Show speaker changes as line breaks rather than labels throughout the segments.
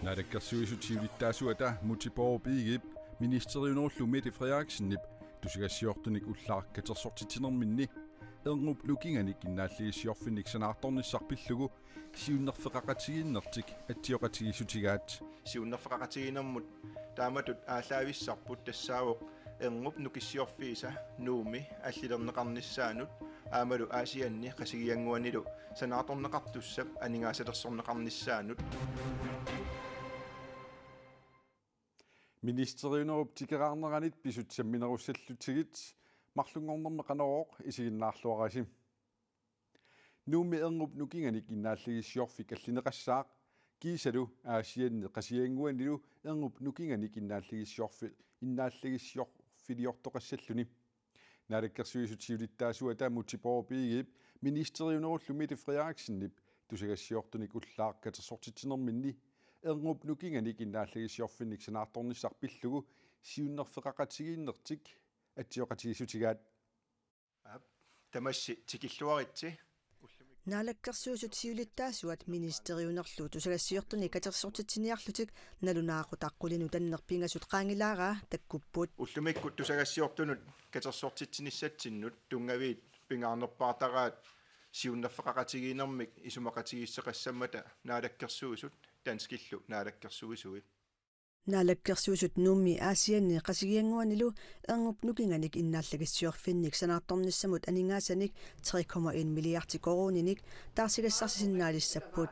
Naadakkersuisutiulittaasuata mutiporupiigip ministeriunerullu Mette Frederiksen tusigassiortunik ullaarkatersortitinerminni erngrup lukinganik innaalligisiorfinnik sanaartornissarpillugu siunnerfeqaqatiginnertik atsioqatigisutigaat
siunnerfeqaqatiginermut taamatut ааllaависсарпут тассаавоқ erngrup nukissiorfiisa nuumi аллилернеқарнissaanut аамалу аасианни қасигиангуанилу санааторнеқартуссап анигаасалерсорнеқарнissaanut
ministeriunerup tikeraarneranit pisutsamminerussallutigiit mарлунгорнерме qanoroq isiginnaarluarasi nuumi erngrup nukinganik innaalligisiorfik allineqassaaq kiisalu aasianne qasianguanilu erngrup nukinganik innaalligisiorfiliortoqassalluni naadakkersuisutiulittaasuata mutiporupiigip ministeriunerullu Mette Frederiksen tusigassiortunik ullaarkatersortitinerminni erngrup nukinganik innaalligisiorfinnik sanaartornissarpillugu siunnerfeqaqatiginnertik atsioqatigisutigaat
tamassi tikilluaritsi
Naalakkersuusutiulittaasuat ministeriunerlu tusigassiortuni katersortitiniarlutik nalunaaqutaqqulinu tannerpingasut qaangilaaraa takkupput
ullumikkut tusigassiortunut katersortitsinissatsinut tungaviit pingaarnerpaartaraat siunnerfeqaqatigiinermik isumaqatigisseqassammata naalakkersuusut danskillu naalakkersuisuit
Naalakkersuusut nuumi aasianni qasigianguanilu erngrup nukinganik innaallagissiorfinnik sanaartornissamut aningaasanik 3,1 milliardi koruninik taarsigassarsisinnaalissapput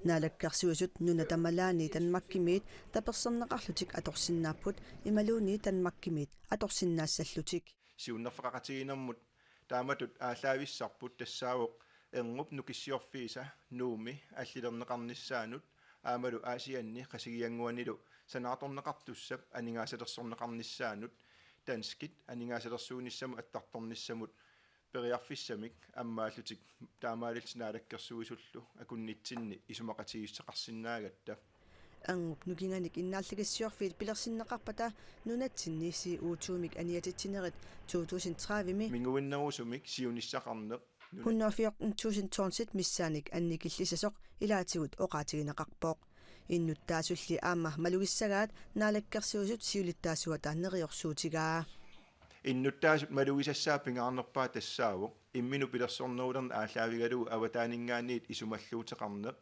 Naalakkersuusut nuna tamalaani tanmakkimiit taperserneqarlutik atorsinnaapput imaluuni tanmakkimiit atorsinnaassаллутик
siunnerfeqaqatigiinermut taamatut ааllaависсарпут тассаавоқ erngrup nukissiorfiisa nuumi аллилернеқарнissaanut аамалу аасианни қасигиангуанилу санааторнеқартуссап анигаасалерсорнеқарнissaanut танскит анигаасалерсуунissamу аттарторнissamут периарфиссамик аммааллутик таамаалилсинаалаккерсуисуллу акуннитсинни исумақатигиссеқарсинаагатта
erngrup nukinganik innaalligissiorfiit pilersinneqarpata nunatsinniissi uutuumik aniatittinerit 2030mi
minguinnerusumik siunissaqarneq
114.000 missaanik annikillisasoq ilaatigut oqaatigineqarpooq innuttaasulli aamma malugissagaat naalakkersuusut siulittaasuata neriorsuutigaa
innuttaasut malugisassaapingaarnerpaa tassaawoq imminu pilersornerulerna ааllaавигалу аватаанингааниит исумаллуутеқарнеқ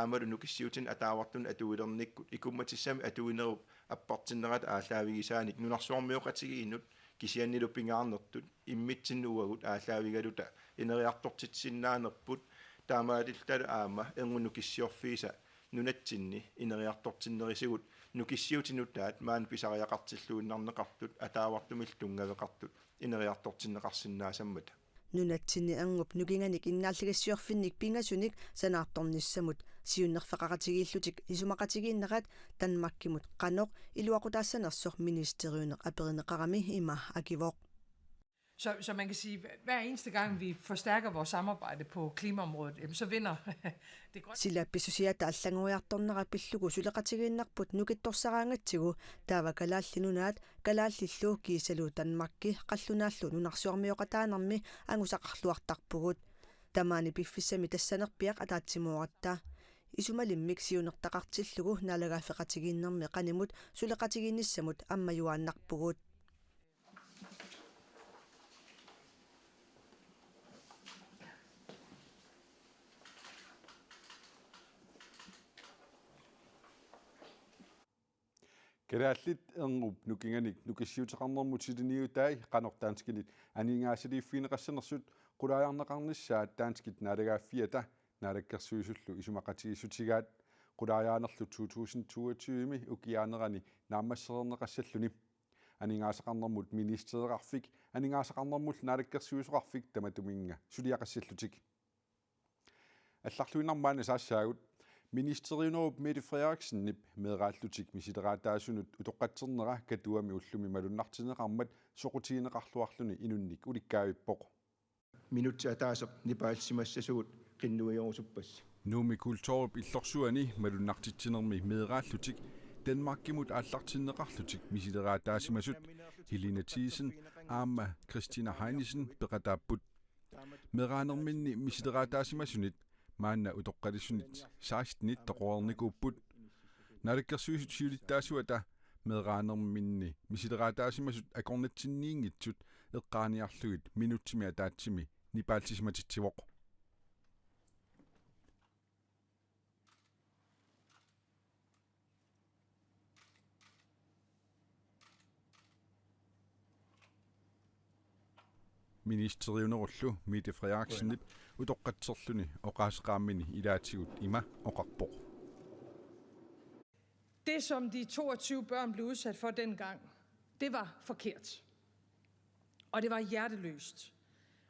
аамалу нукиссиутин атааартун атуилерниккут икумматиссами атуинеруп аппартиннерат ааllaавигисааник нунарсуармиоқатигиинут кисианнилу пингаарнертут иммитсиннууагут ааllaавигалута инериартортитсиннаанерпут таамаалиллталу аама эрнунукиссиорфииса нунатсинни инериартортиннерисигут нукиссиутинутаат маан писариақартиллуиннарнеқартут атаавартумил тунгавеқартут инериартортиннеқарсинаасаммата
nunatsinni erngrup nukinganik innaalligissiorfinnik pingasуник sanaartornissamut siunnerfeqaqatigiillutik isumaqatigiinnerat tanmakkimut qanoq iluaqutaasanersoq ministeriuneq aperineqarami ima akivoq.
Så man kan sige, at hver eneste gang vi forstærker vores samarbejde på klimaområdet, så vinder det grønne.
Silla pisusiata allanguiartornerapillugu suleqatigiinnerput nukittorsaraangatsigu taava kalaallinunaat kalaallillu kiisalu tanmakki qallunaallu nunarsuarmioqataanermi angusaqarluartarpugut tamaani piffissami tassanerpiaq ataatsimuoratta isumalimmik siunertaqartillugu naalagaafeqatigiinnermi qanimut suleqatigiinnissamut ammajuaannarpugut
Keraallit erngrup nukinganik nukissiuteqarnermutitiniutai qanortaanskillit aniingaasaliiffiineqassanersut qulaajarneqarnissaat taanskit naalagaaffiata naalakkersuisullu isumaqatigisutigaat qulaajaanerlu 2022mi ukiaanerani naammassererneqassalluni aniingaasaqarnermut ministereqarfik aniingaasaqarnermul naalakkersuisuqarfik tamatuminga suliaqassallutik алларлуинармаана саассаагут ministeriunerup Mette Frederiksen meeraallutik misideraataasunut utoqqatserneqa katuami ullumi malunnartineqarmat soqutiineqarluarluni inunnik ulikkaavippoq
minutsi ataaseq nipaalsimassasugut qinnuiorusuppas
nuumi kulturup illorsuani malunnartitsinermi meeraallutik Danmarkimut aallartinneqarlutik misideraataasimasut Helena Thiesen aamma Christina Heinisen peqataapput meeraanerminni misideraataasimasunit maanna utoqqalisunit 16 toqornikuupput Narikkersuisut meeqaanerminni misileraataasimasut akornatsinniingitsut eqqaaniarlugit minutsimia taatsimi nipaalsisimatitivoq. Ministeriunerullu Mette Frederiksenit utoqqatserluni oqaasqaammini ilaatigut ima oqarpoq.
Det, som de 22 børn blev udsat for dengang, det var forkert. Og det var hjerteløst.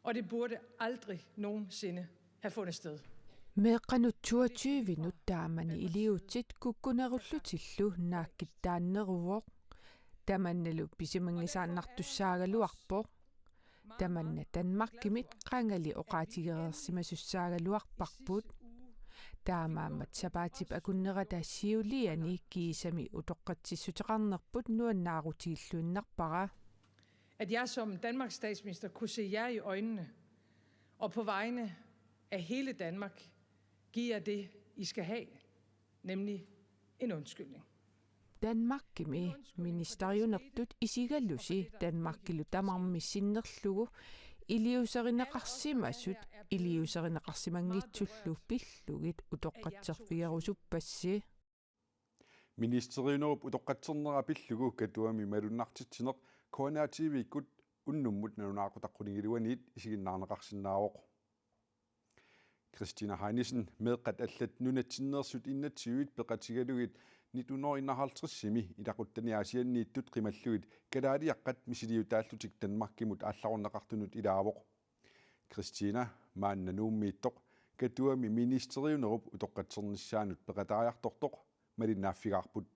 Og det burde aldrig nogensinde have fundet sted.
Meeqanut 22 nuttaamani iliutit kukkunerullutillu naakkittaanneruvoq tamannalu pisimangisaannartussaagaluarpoq tamanna Danmarkimit qangali oqaatigereersimasussaagaluarparput taamaammat sapaatip akunneratassiuliani kiisami utoqqatsissuteqarnerput nuannaarutigilluinnarpara.
At jeg som Danmarks statsminister kunne se jer i øjnene og på vegne af hele Danmark give jer det, I skal have, nemlig en undskyldning.
Danmarkimi ministeriunertut isigallusi Danmarkilu tamarmissinnerlugu iliuserineqarsimasut iliuserineqarsimangitsullu pillugit utoqqatserfigerusupassi.
Ministeriunerup utoqqatsernerra pillugu katuami malunnartitsineq koanaativiikkut unnummut nanunaaqutaqqunigiluaniit isiginnaarneqarsinnaaroq. Christina Heinesen meeqqat allat nunatsinneersut innatiuit peqatigalugit 1951 ilaquttaniaasianniittut qimallugit kalaaliaqqat misiliutaallutik Danmarkimut aallarunneqartunut ilaavoq. Christina maannanuummiittoq katuami ministeriunerup utoqqatsernissaanut peqataariartortoq malinnaaffigaarput.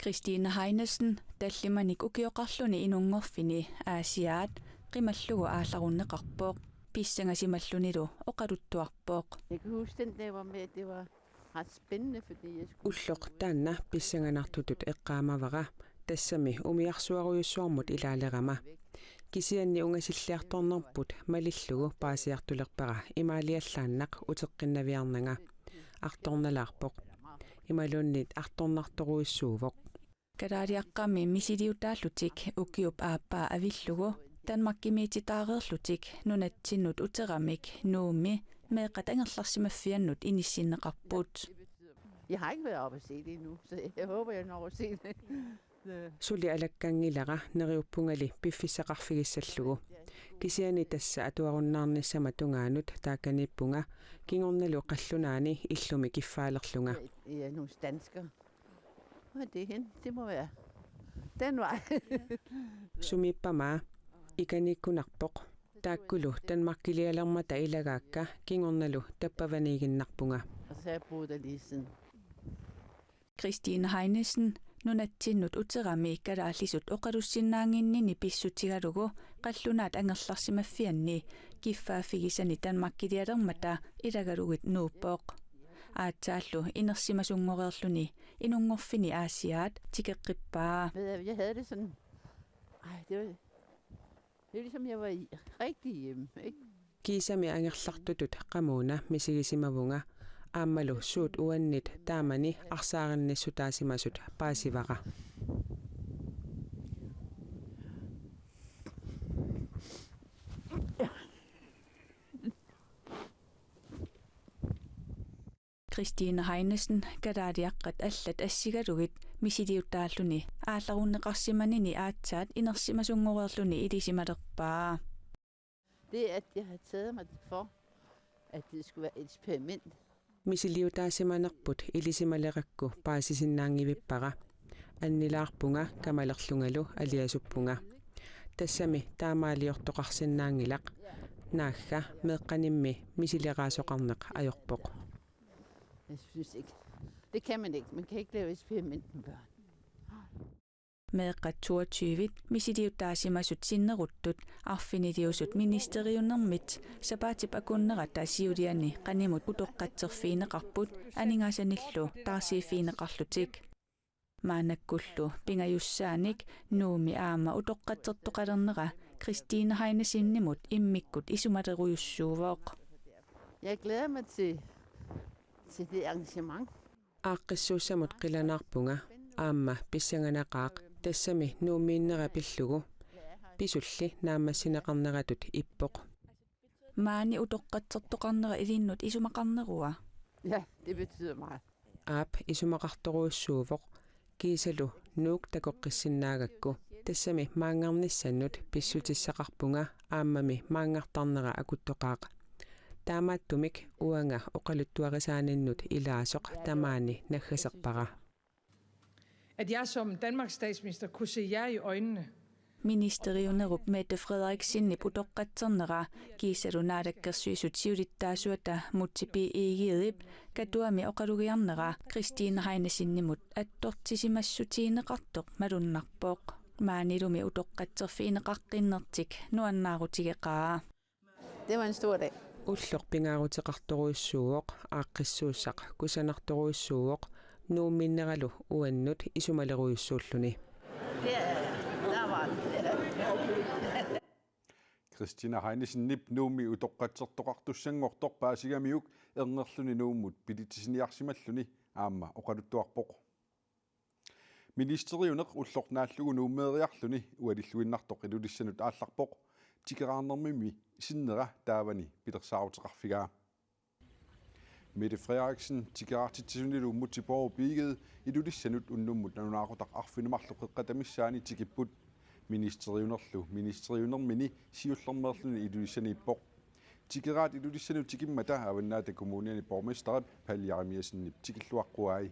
Christina Heinesen tallimanik ukioqarluni inungorfini aasiaat qimallugu aallarunneqarpooq pissangasimallunilu oqaluttuarpooq.
Jeg kan huske den der var med, det var ret spændende, fordi jeg skulle...
Ulloq taanna pissanganartutut eqqaamavara tassami umiarsuaruyussuarmut ilaalerama kisianni ungasilliartornerput malillugu paasiartulerpara imaaliallaannaq uteqqinnaviarnanga artornalaarpoq imalunnit artornartoruissuuvoq.
Kadaariaqqami misiliutaallutik ukiup aappaa avillugu Danmarkimiititaareerlutik nunatsinut uteramik nuumi meeqat angerlarsimaffiannut inissinneqarput.
Jeg har ikke været oppe at se det endnu, så jeg håber, jeg når at se det.
Suli alakkangilara neriuppungali piffissaqarfigissallugu kisiani tassa atuarunnaarnissama tungaanut taakkanippunga kingornalu qallunaani illumi kiffaalerlunga.
Ja, nogle danskere. Hvor er det hen? Det må være den vej.
Sumippamaa ikanikkunarpoq taakkulu Danmarkilialermata ilagaakka kingornalu tappavaniiginnarpunga.
Og så har jeg boet der lige siden.
Christine Heinesen nunatsinut uterami kadaallisut oqalussinnaanginnini pissutigalugu qallunaat angerlarsimaffianni kiffaafigisani Danmarkilialermata ilagalugit nuuppoq. Aatsaallu inersimasungoreerluni inungorfini aasiaat tikeqqippaa.
Jeg havde det sådan... det var ligesom jeg var rigtig hjemme, ikke?
Kiisami angerlartutut qamuuna misigisimavunga aammalu suut uannit taamani arsaarinnissuutaasimasut paasivara.
Christine Heinesen kadaariaqqat allat assigalugit misiliuttaalluni aallarunneqarsimanini aatsaat inersimasungoreerluni ilisimalerpaa.
Det at jeg har taget mig for, at det skulle være et eksperiment.
Misiliutaasimanerput ilisimaleraqqu paasisinnaangivippara annilaarpunga kamalerlungalu aliasuppunga tassami taamaaliortoqarsinnaangilaq naagga meeqqanimmi misilerasoqarneq ajorpoq.
Jeg synes ikke. Det kan man ikke. Man kan ikke lave eksperiment med børn.
Meeqqat 22 misiliuttaasimasut sinneruttut arfiniliusut ministeriunermit sapaatip akunnerataasiuliani qanimut utoqqatserfiineqarput aningasanillu taarsiifiineqarlutik. Maanakkullu pingajussaanik nuumi aama utoqqatsertoqalernera Christine Heinesinimut immikkut isumaleruyussuuvoq.
Jeg glæder mig til det arrangement.
Aaqqissuussamut qilanarpunga aamma pissanganaqaaq tassami nuumiinnerapillugu pisulli naammassinaqarneratut ippoq.
Maani utoqqatsertoqarnera ilinnut isumaqarnerua.
Ja, det betyder meget.
Aap isumaqartoruussuuvoq kiisalu nuuk takoqqissinnaagakku tassami maangarnissannut pissutissaqarpunga aammami maangartarnera akuttoqaaq. Taamaattumik uanga oqaluttuarisaaninnut ilaasoq tamaani naggaserpara.
At jeg som Danmarks statsminister kunne se jer i øjnene.
Ministeriunerup Mette Frederiksen putoqqatsernera kiisalu naadakkersuisut siulittaasuata muttipi iigiidip katuami oqalugiarnera Christine Heinesinimut attortisimassutiineqartoq malunnarpooq maanilumi utoqqatserfiineqaqqinnertik nuannaarutigeqaa.
Det var en stor dag.
Ulloq pingaaruteqartoruussuuvoq aaqqissuussaq kusanartoruussuuvoq nuumminneralu uannut isumaleruissuulluni.
Christina Heinesin nuumi utoqqatsertoqartussangortoq paasigamiuk ernerluni nuummut pilittisiniarsimalluni aamma oqaluttuarpoq. Ministeriuneq ullornaallugu nuummeeriarluni ualilluinnartoq ilullissanut aallarpoq tikeraarnermimi sinnera taavani pilersaaruteqarfigaa. Mette Frederiksen tikeraartitsunilu mutsiborg biigede ilullissanut unnummut nanunaaqutaq arfinumarlu qeqqatamissaani tikipput ministeriunermini siullermerluni ilulissaniippoq. Tikeraat ilullissanut tikimmata avannaata kommuniani borgmesteret Palle Jaremiassennip tikilluaqquai.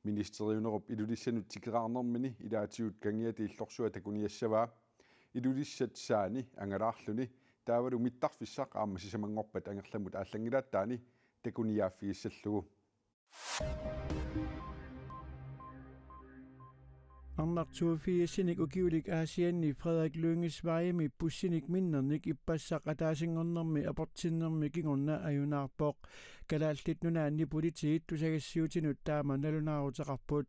Ministeriunerup ilulissannut tikeraarnermini ilaatiut kangiati illorsuat takuniassavaa ilulissat saani angalaarluni taavalu mittarfissaq aamma sisamangorpat angerlamut aallangilaataani takuniaaffigissallugu.
Arnartuufiisinik ukiulik aasianni Frederik Lønges vejemi bussinik minnernik ippassaq ataasinngornermi aportinnermi kingorna ajunaarpoq kalaallit nunaanni politiit tusagassiutinut taama nalunaaruteqarput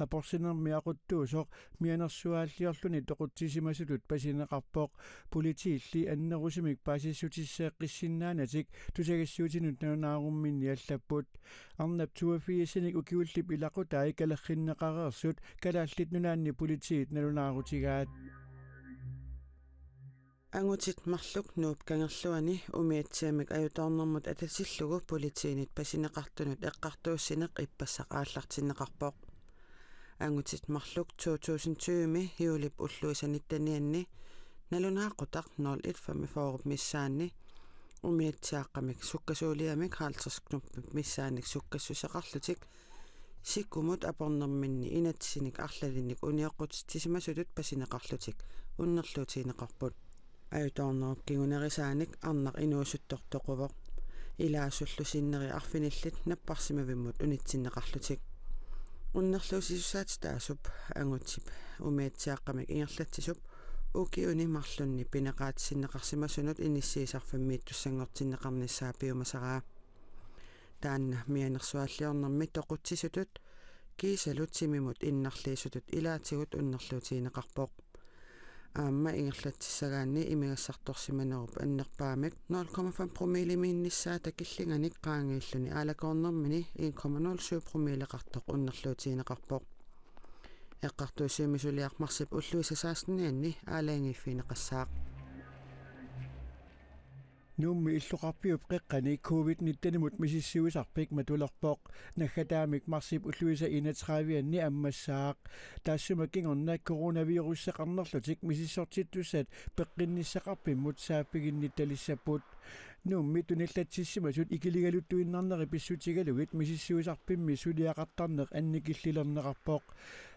aportinnermi aquttuusoq mianersuaalliorluni toqutsisimasutut pasineqarpoq politiilli annerusumik paasissutisseeqqissinnaanatik tusagassiutinut nalunaarumminni allapput arnap tuufiisinik ukiullip ilaqutai kalerrinneqareersut kalaallit nunaanni politiit nalunaarutigaat.
Angutit marluk nuup kangerluani umiatsiamik ajutaarnermut atasillugu politiinit pasineqartunut eqqartuussineq ippassaq aallartinneqarpoq. Angutit marluk 2020 hiulip ulluisanittanianni nalunaaqutaq 01:45 missaanni umiatsiaqqamik sukkasuuliamik haaltersknuppip missaanik sukkassuseqarlutik sikkumut apornerminni inatsinik arlalinnik uniaqqutitisimasutut pasineqarlutik unnerluutiineqarput ajutaarnerup kingunerisaanik arnaq inuusuttortoquvoq ilaasullusinneri arfinillit napparsimavimmut unitsinneqarlutik unnerluusisussaat taasup angutip umiatsiaqqamik ingerlatsisup ukiuni marlunni pineqaatissinneqarsimasunut inissiisarfammiittussangortinneqarnissaapiumasaraa taanna mianersualliornermi toqutsisutut kiisalut simimut innarliisutut ilaatigut unnerluutiineqarpoq aamma ingerlatissagaanni imigassartorsimanerup annerpaamik 0,5 promille miinnissaa takillinganik qaangiilluni aalakornermini 1,07 promilleqartoq unnerluutiineqarpoq eqqartuusiimisuliarmarsip ulluisasaassnianni aalaangiiffiineqassaaq.
Nuummi illuqarpiup qeqqani COVID-19 misissiuisarpik matulerpoq naggataamik marsip ulluisa 31 ammassaaq taassuma kingorna coronavirussaqarnerlutik misissortittussat peqqinnissaqarpimmut saappiginnittalissaput nuummi tunillatssissimasut ikiligaluttuinnarneri pissutigalugit misissuisarpimmi suliaqartarneq annikillilerneqarpoq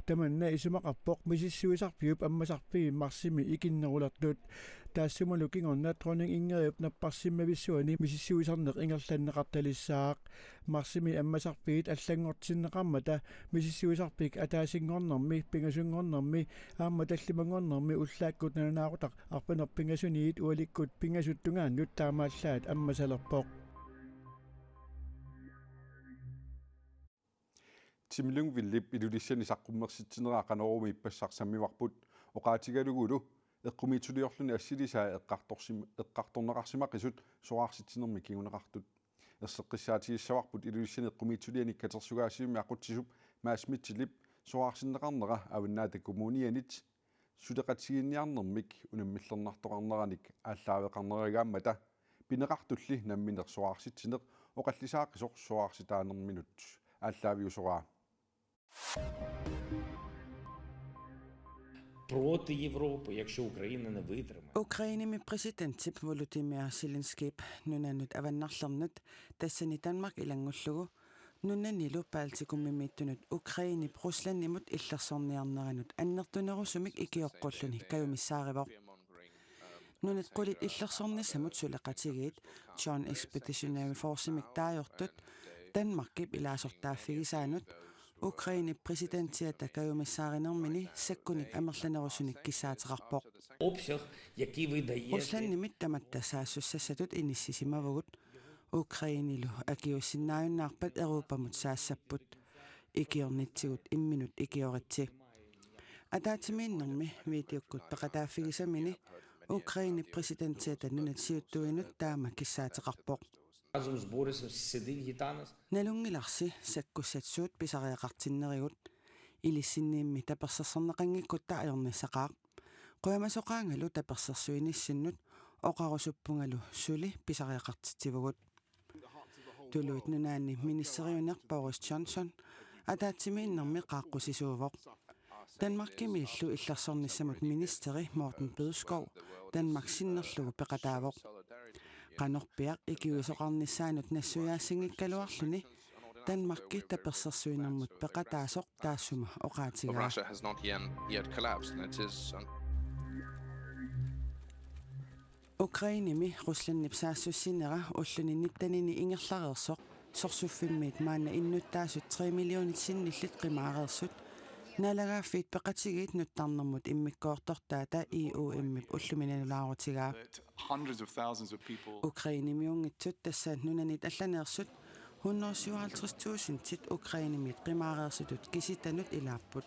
tamanna isumaqarpoq misissuisarpiup ammasarpigi marsimi ikinnerulertut taassumalu kingorna dronning Ingeriup napparsimmavissuani misissuisarneq ingerlanneqartalissaaq marsimi ammasarpigit allangortinneqarmata misissuisarpik ataasingornermi pingasungornermi aamma tallimangornermi ullaakkut nanunaaqutaq arpanerpingasuniit ualikkut pingasuttungaannut taamaallaat ammasalerpoq.
Timlung villip ilulissanisaqqummersitsineraaqanorumi ippassarsammivarput oqaatigalugulu eqqumituliorluni assilisaa eqqartorneqarsimaqisut soqarsitsinermi kiguneqartut ерсеққиссаатигиссаварпут илуиссинеққумиитсулиани катерсугаасиумиаққутсисуп маасмитсилип соарсиннеқарнера авиннаата коммунианит сулеқатигинниарнэрмик унаммиллернартоқарнераник ааллаавеқарнеригааммата пинеқартулли намминерсоарситсинеқ оқаллисааққисоқ соарситаанерминут ааллаавиусораа
проти Європи, якщо Україна не витримає.
Ukrainimi presidentip Volodymyr Zelenskyy nunannut avannarlernut tassani Danmark ilangullugu nunannilu Baltikummimittunut Ukrainip Ruslandimut illersorniarneranut annertunerusumik ikioqqolluni kayumissaarivoq nunat qulit illersornissamut suleqatigiit Joint Expeditionary Force'imik taajortut Danmarkip ilaasortaaffigisaanut Ukraine presidentiata kayumissaarinermini sakkunik amerlanerusunik kissaateqarpoq
Обсяг, який видає
Ruslandimit tamatta saassussasatut inissisimavagut Ukrainilu akiussinnaajunnaarpat Euroopamut saassapput ikiornitsigut imminut ikioritsi ataatimiinnermi videokkut peqataaffigisamini Ukraine presidentiata nunatsiuttuinut taama kissaateqarpoq
разом з Борисом сидить гітанас.
Nalungilarsi sakkussatsuut pisariaqartinnerigut ilissinniimmi taperserserneqangikkut taajornissaqaaq quamasoqaangalu tapersersuinissinnut oqarusuppungalu suli pisariaqartitivugut tuluit nunaanni ministeriuneq Boris Johnson ataatimiinnermi qaaqqusisuuvoq Danmarkimiillu illersornissamut ministeri Morten Bødskov Danmarksinnerlugu peqataavoq qanorpiaq ikiuisoqarnissaanut nassujaasingikkaluarluni Danmarkki tapersersuinermut peqataasoq taassuma oqaatigaa Ukrainimi Ruslandnip saassussinera ulluni nittanini ingerlareersoq sorsuffimmiit maanna innuttaasut 3 millionit sinnillit qimaareersut naalagaaffiit peqatigiit nuttarnermut immikkoortortaata IOM-ip ulluminanulaarutigaa Ukrainimiungitsut tassaat nunanit allaneersut 157.000 tit Ukrainimit qimaareersutut kisitanut ilaapput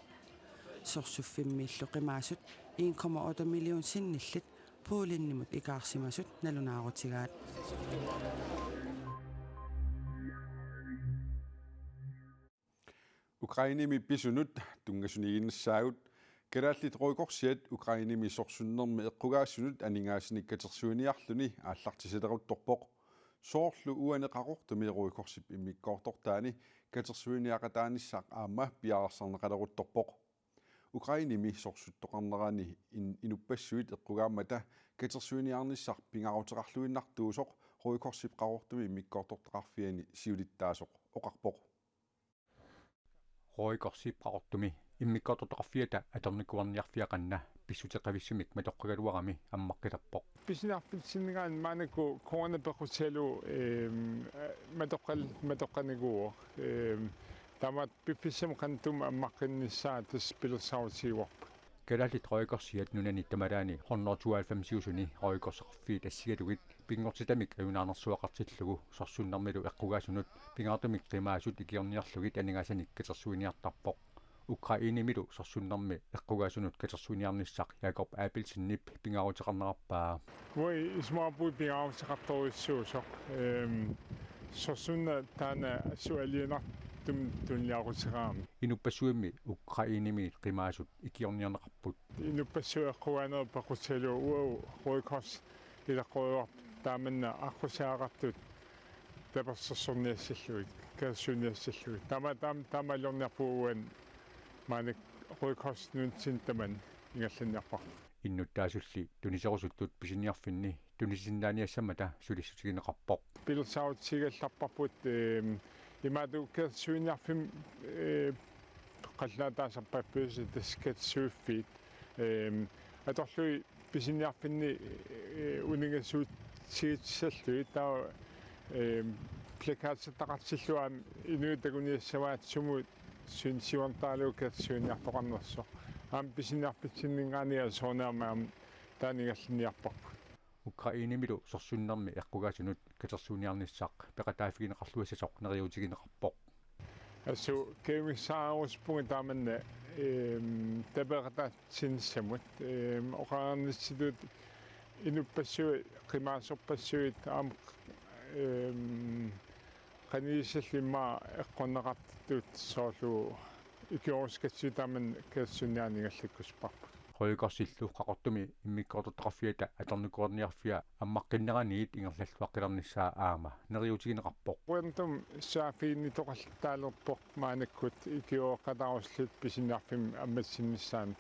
sorsuffimmiillu qimaasut 1,8 million sinnillit puulinnimut ikaarsimasut nalunaarutigaat
Ukrainimi pisunut tungasuniginnissaagut kalaallit roikorsiat Ukrainimi sorsunnermi eqqugaasunut aningaasinikkatersuiniarluni aallartisilерuttorpoq soorlu uaneqaqortumi roikorsip immikkoortortaani katersuiniaqataanissaq aamma piaarserneqaleruttorpoq Ukrainimi sorsuttoqarnerani inuppassuit eqqugaammata katersuiniarnissaq pingaruteqarluinnartuusoq roikorsip qaqortumi immikkoortortaqarfiani siulittaasoq oqarpoq
roikorsipqaqortumi immikkoortortaqarfiata atornikuarniarfiaqanna pissutеqavissumik matoqqagaluarami ammaqqilappoq
pisinarpitsinnigaan maanaku koanapequtsalu matoqqaniguo tamat pipissam qantum ammaqqinnissaa tas pilersautiuarpa
kalaallit roikorsiat nunani tamalaani 192 roikorseqarfiit assigalugit pingortitamik ajunaarnersuaqartillugu sorsunnarmilu eqqugaasunut pingaartumik qimaasut ikiorniarlugit aningasanik katersuiniartarpoq Ukrainimilu sorsunnarmi eqqugaasunut katersuiniarnissaq Jakob Abelsinnip pingaruteqarnerarpaa
voi ismaapui pingaruteqartorissuusoq sorsunna taana sualiinart tunliaruteqaami
inuppassuimmi Ukrainimi qimaasut ikiorniarneqarput
inuppassueqquanerpaqutsalu roikors ilaqquuar taamanna aqusaaqartut tapersersorniassalluit kaassuuniassalluit tamalorniarpuuan maanik roikors nuntsintaman ingallanniarpar
innuttaasulli tuniserusuttut pisiniarfinni tunisisinnaaniassamata sulissutigineqarpoq
pilersautigallarparput imadu kaassuiniarfim qallaataasarpappius taskatsuuffiit atorlui pisiniarfinni unigassuut siitsalluit taa plakaatsataqartilluaam inuutaguniassavaat sumut siuntaalu kaassuiniartoqarnerso aam pisiniarpitsinningaania soornaamaam taanigallinniarparpu
Ukrainimilu sorsunnermi eqqugaasunut katersuuniarnissaq peqataafigineqarluassasoq neriutigineqarpoq
assu keemissaaruspunga taamanna tapeqataatsinnissamut oqaarnissitut inuppassuit qimaasorpassuit aam qaniisallimma eqqunneqartut soorlu ikiorskatsutaman kaassunianigallikkusparpu
qoyukorsillu qaqortumi immikkortortaqarfiata atornukoorniarfia аммаққиннераниит ингерллуаққилернissaa аама нериутигинеқарпоқ
quantum saafiinni toqalltaalerpoq maanakkut ikiooqatarusllut pisiniarfim аммассиннissaami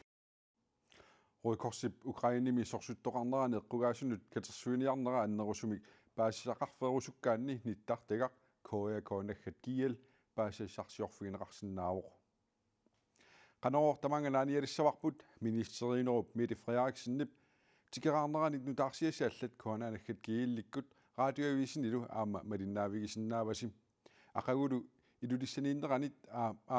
Rødkorsip Ukrainimi sorsuttoqarnerani eqqugaasunut katersuiniarnera annerusumik paasisaqarferusukkaanni nittartegaq koya koonaggat kiel paasisarsiorfigineqarsinnaavoq qanoor tamanganaanialissavarput ministeriinerup Mette Frederiksen tikeraarneranit nutaarsiasaallat koanaanaggat kiillikkut radioavisen ilu aama malinnaavigisinnaavasim aqagulu ilulissaniinneranit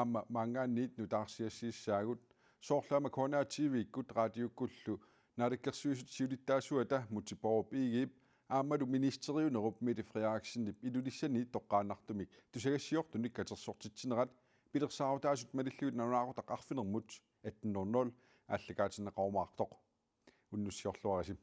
aama maangaanniit nutaarsiassiissaagut soorlaama koonaativeikkut radiokkullu naalakkersuisut siulittaasuata mutiporup igiip aammalu ministeriunerup Mette Frederiksen ilulissaniit toqqaannartumik tusagassiortunik katersortitsinerat pilersaarutaasut malilluit nanunaaqutaq arfinermut 18:00 allakaatinneqarumaartoq unnussiorluarasim